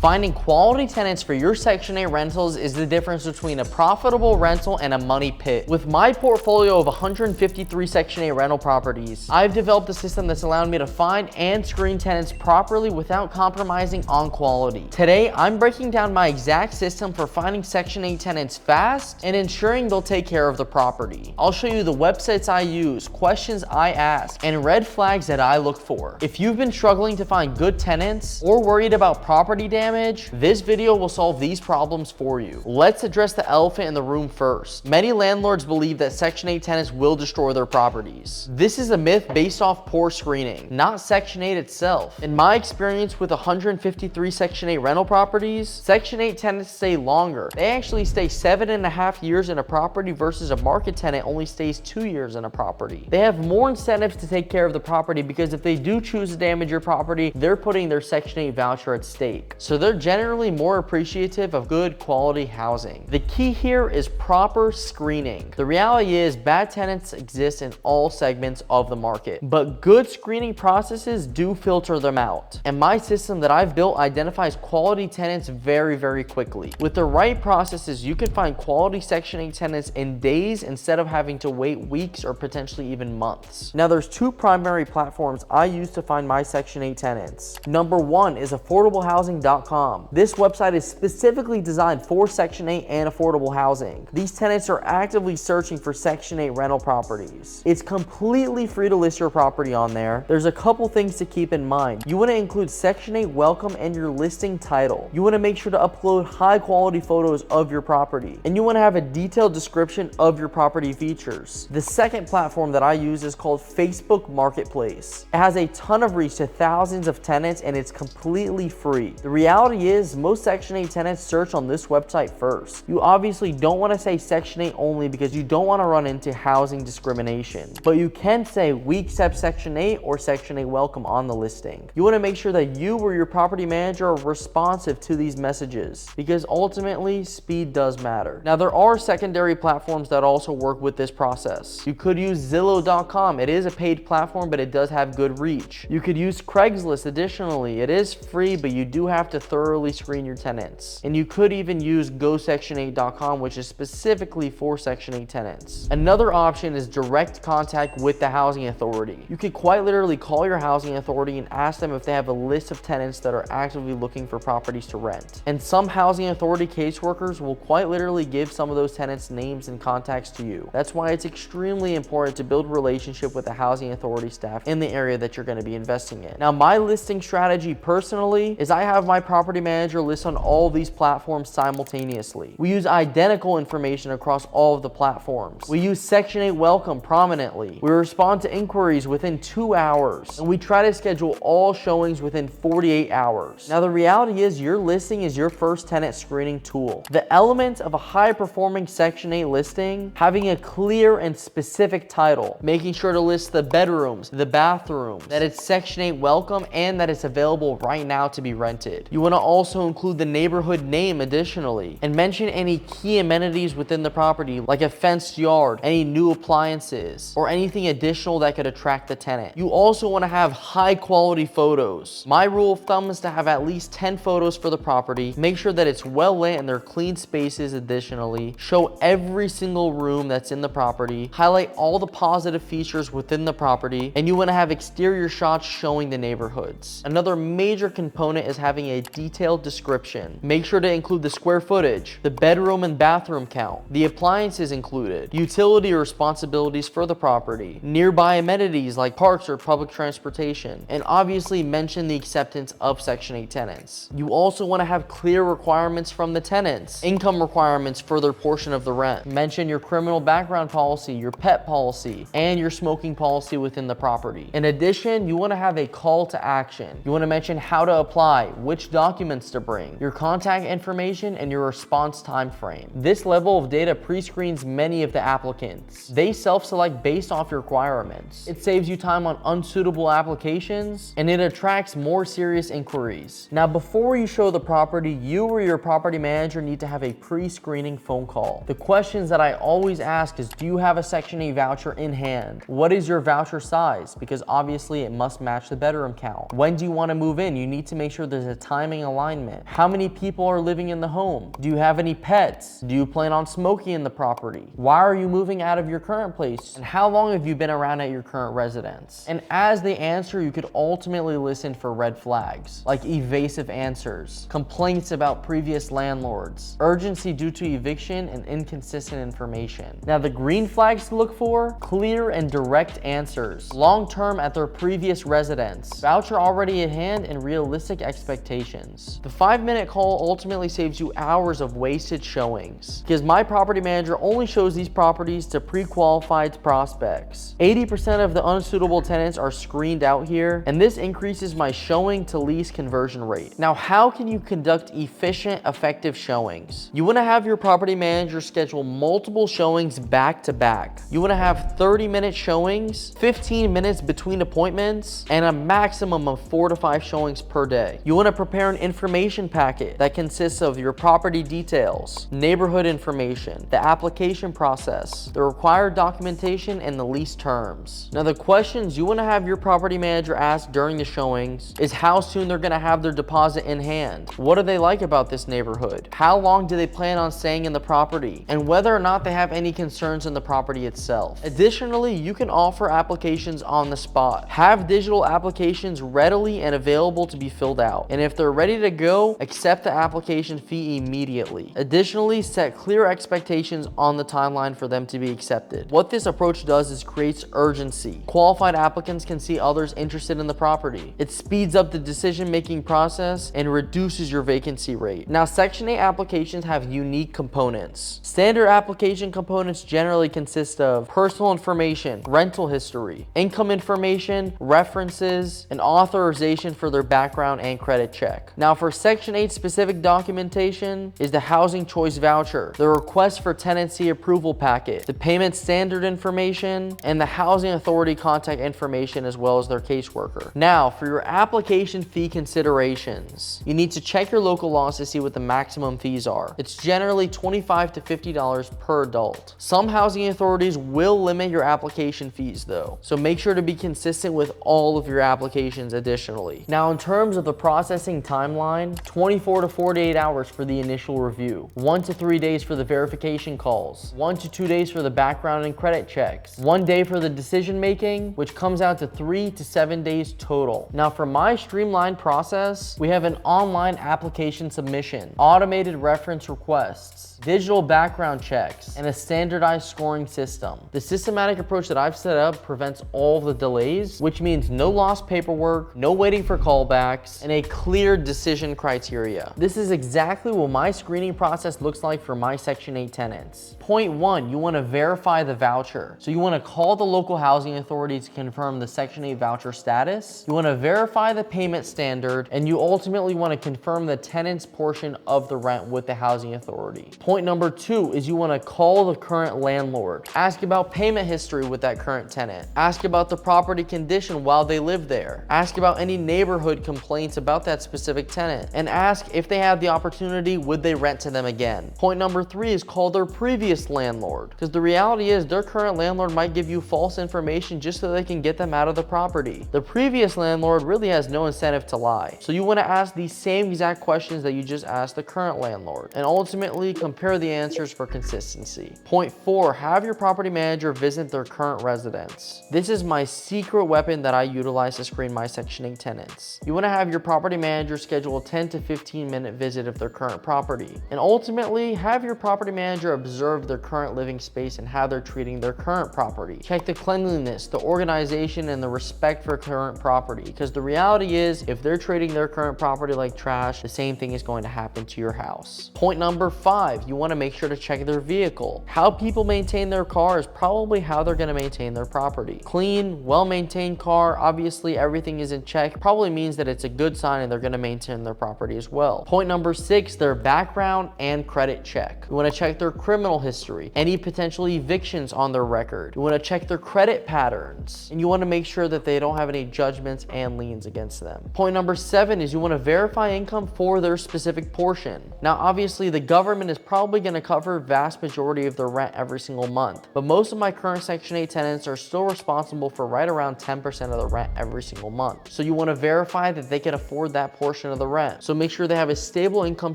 Finding quality tenants for your Section 8 rentals is the difference between a profitable rental and a money pit. With my portfolio of 153 Section 8 rental properties, I've developed a system that's allowed me to find and screen tenants properly without compromising on quality. Today, I'm breaking down my exact system for finding Section 8 tenants fast and ensuring they'll take care of the property. I'll show you the websites I use, questions I ask, and red flags that I look for. If you've been struggling to find good tenants or worried about property damage, this video will solve these problems for you. Let's address the elephant in the room first. Many landlords believe that Section 8 tenants will destroy their properties. This is a myth based off poor screening, not Section 8 itself. In my experience with 153 Section 8 rental properties, Section 8 tenants stay longer. They actually stay 7.5 years in a property versus a market tenant only stays 2 years in a property. They have more incentives to take care of the property because if they do choose to damage your property, they're putting their Section 8 voucher at stake. So they're generally more appreciative of good quality housing. The key here is proper screening. The reality is bad tenants exist in all segments of the market, but good screening processes do filter them out. And my system that I've built identifies quality tenants very, very quickly. With the right processes, you can find quality Section 8 tenants in days instead of having to wait weeks or potentially even months. Now, there's two primary platforms I use to find my Section 8 tenants. Number one is affordablehousing.com. This website is specifically designed for Section 8 and affordable housing. These tenants are actively searching for Section 8 rental properties. It's completely free to list your property on there. There's a couple things to keep in mind. You want to include Section 8 welcome and your listing title. You want to make sure to upload high quality photos of your property. And you want to have a detailed description of your property features. The second platform that I use is called Facebook Marketplace. It has a ton of reach to thousands of tenants and it's completely free. The reality is most Section 8 tenants search on this website first. You obviously don't want to say Section 8 only because you don't want to run into housing discrimination, but you can say we accept Section 8 or Section 8 welcome on the listing. You want to make sure that you or your property manager are responsive to these messages because ultimately speed does matter. Now, there are secondary platforms that also work with this process. You could use Zillow.com. It is a paid platform, but it does have good reach. You could use Craigslist additionally. It is free, but you do have to thoroughly screen your tenants. And you could even use GoSection8.com, which is specifically for Section 8 tenants. Another option is direct contact with the housing authority. You could quite literally call your housing authority and ask them if they have a list of tenants that are actively looking for properties to rent. And some housing authority caseworkers will quite literally give some of those tenants names and contacts to you. That's why it's extremely important to build a relationship with the housing authority staff in the area that you're going to be investing in. Now, my listing strategy personally is I have my property manager list on all of these platforms simultaneously. We use identical information across all of the platforms. We use Section 8 welcome prominently. We respond to inquiries within 2 hours, and we try to schedule all showings within 48 hours. Now, the reality is your listing is your first tenant screening tool. The elements of a high-performing Section 8 listing, having a clear and specific title, making sure to list the bedrooms, the bathrooms, that it's Section 8 welcome, and that it's available right now to be rented. You want to also include the neighborhood name additionally, and mention any key amenities within the property, like a fenced yard, any new appliances, or anything additional that could attract the tenant. You also want to have high quality photos. My rule of thumb is to have at least 10 photos for the property. Make sure that it's well lit and there are clean spaces additionally. Show every single room that's in the property. Highlight all the positive features within the property, and you want to have exterior shots showing the neighborhoods. Another major component is having a detailed description. Make sure to include the square footage, the bedroom and bathroom count, the appliances included, utility responsibilities for the property, nearby amenities like parks or public transportation, and obviously mention the acceptance of Section 8 tenants. You also want to have clear requirements from the tenants, income requirements for their portion of the rent. Mention your criminal background policy, your pet policy, and your smoking policy within the property. In addition, you want to have a call to action. You want to mention how to apply, which documents to bring, your contact information, and your response time frame. This level of data pre-screens many of the applicants. They self-select based off your requirements. It saves you time on unsuitable applications, and it attracts more serious inquiries. Now, before you show the property, you or your property manager need to have a pre-screening phone call. The questions that I always ask is, do you have a Section 8 voucher in hand? What is your voucher size? Because obviously it must match the bedroom count. When do you want to move in? You need to make sure there's a time timing alignment? How many people are living in the home? Do you have any pets? Do you plan on smoking in the property? Why are you moving out of your current place? And how long have you been around at your current residence? And as they answer, you could ultimately listen for red flags, like evasive answers, complaints about previous landlords, urgency due to eviction, and inconsistent information. Now, the green flags to look for: clear and direct answers, long-term at their previous residence, voucher already at hand, and realistic expectations. The 5-minute call ultimately saves you hours of wasted showings, because my property manager only shows these properties to pre-qualified prospects. 80% of the unsuitable tenants are screened out here, and this increases my showing to lease conversion rate. Now, how can you conduct efficient, effective showings? You want to have your property manager schedule multiple showings back to back. You want to have 30-minute showings, 15 minutes between appointments, and a maximum of 4 to 5 showings per day. You want to prepare an information packet that consists of your property details, neighborhood information, the application process, the required documentation, and the lease terms. Now, the questions you want to have your property manager ask during the showings is how soon they're going to have their deposit in hand, what do they like about this neighborhood, how long do they plan on staying in the property, and whether or not they have any concerns in the property itself. Additionally, you can offer applications on the spot. Have digital applications readily and available to be filled out, and if they're ready to go, accept the application fee immediately. Additionally, set clear expectations on the timeline for them to be accepted. What this approach does is creates urgency. Qualified applicants can see others interested in the property. It speeds up the decision-making process and reduces your vacancy rate. Now, Section 8 applications have unique components. Standard application components generally consist of personal information, rental history, income information, references, and authorization for their background and credit check. Now, for Section 8 specific documentation is the housing choice voucher, the request for tenancy approval packet, the payment standard information, and the housing authority contact information, as well as their caseworker. Now, for your application fee considerations, you need to check your local laws to see what the maximum fees are. It's generally $25 to $50 per adult. Some housing authorities will limit your application fees though, so make sure to be consistent with all of your applications additionally. Now, in terms of the processing timeline, 24 to 48 hours for the initial review, 1 to 3 days for the verification calls, 1 to 2 days for the background and credit checks, 1 day for the decision making, which comes out to 3 to 7 days total. Now, for my streamlined process, we have an online application submission, automated reference requests, digital background checks, and a standardized scoring system. The systematic approach that I've set up prevents all the delays, which means no lost paperwork, no waiting for callbacks, and a clear decision criteria. This is exactly what my screening process looks like for my Section 8 tenants. Point 1, you want to verify the voucher. So you want to call the local housing authority to confirm the Section 8 voucher status. You want to verify the payment standard, and you ultimately want to confirm the tenant's portion of the rent with the housing authority. Point number 2 is you want to call the current landlord. Ask about payment history with that current tenant. Ask about the property condition while they live there. Ask about any neighborhood complaints about that specific tenant. And ask if they have the opportunity, would they rent to them again. Point number 3 is call their previous landlord, because the reality is their current landlord might give you false information just so they can get them out of the property. The previous landlord really has no incentive to lie. So you want to ask these same exact questions that you just asked the current landlord, and ultimately compare the answers for consistency. Point 4, have your property manager visit their current residence. This is my secret weapon that I utilize to screen my Section 8 tenants. You want to have your property manager schedule a 10 to 15 minute visit of their current property, and ultimately have your property manager observe their current living space and how they're treating their current property. Check the cleanliness, the organization, and the respect for current property, because the reality is if they're treating their current property like trash, the same thing is going to happen to your house. Point number 5, you want to make sure to check their vehicle. How people maintain their car is probably how they're going to maintain their property. Clean, well-maintained car, obviously everything is in check, probably means that it's a good sign and they're going to maintain their property as well. Point number 6, their background and credit check. You want to check their criminal history, any potential evictions on their record. You want to check their credit patterns, and you want to make sure that they don't have any judgments and liens against them. Point number 7 is you want to verify income for their specific portion. Now, obviously the government is probably going to cover vast majority of their rent every single month, but most of my current Section 8 tenants are still responsible for right around 10% of the rent every single month. So you want to verify that they can afford that portion portion of the rent. So make sure they have a stable income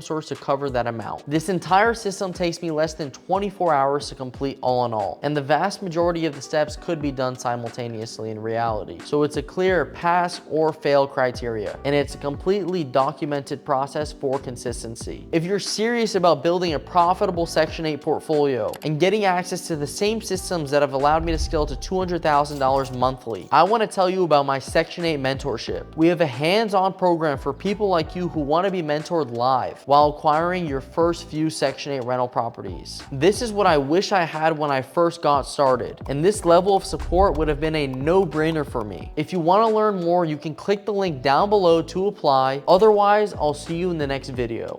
source to cover that amount. This entire system takes me less than 24 hours to complete all in all. And the vast majority of the steps could be done simultaneously in reality. So it's a clear pass or fail criteria. And it's a completely documented process for consistency. If you're serious about building a profitable Section 8 portfolio and getting access to the same systems that have allowed me to scale to $200,000 monthly, I want to tell you about my Section 8 mentorship. We have a hands-on program for people like you who want to be mentored live while acquiring your first few Section 8 rental properties. This is what I wish I had when I first got started, and this level of support would have been a no-brainer for me. If you want to learn more, you can click the link down below to apply. Otherwise, I'll see you in the next video.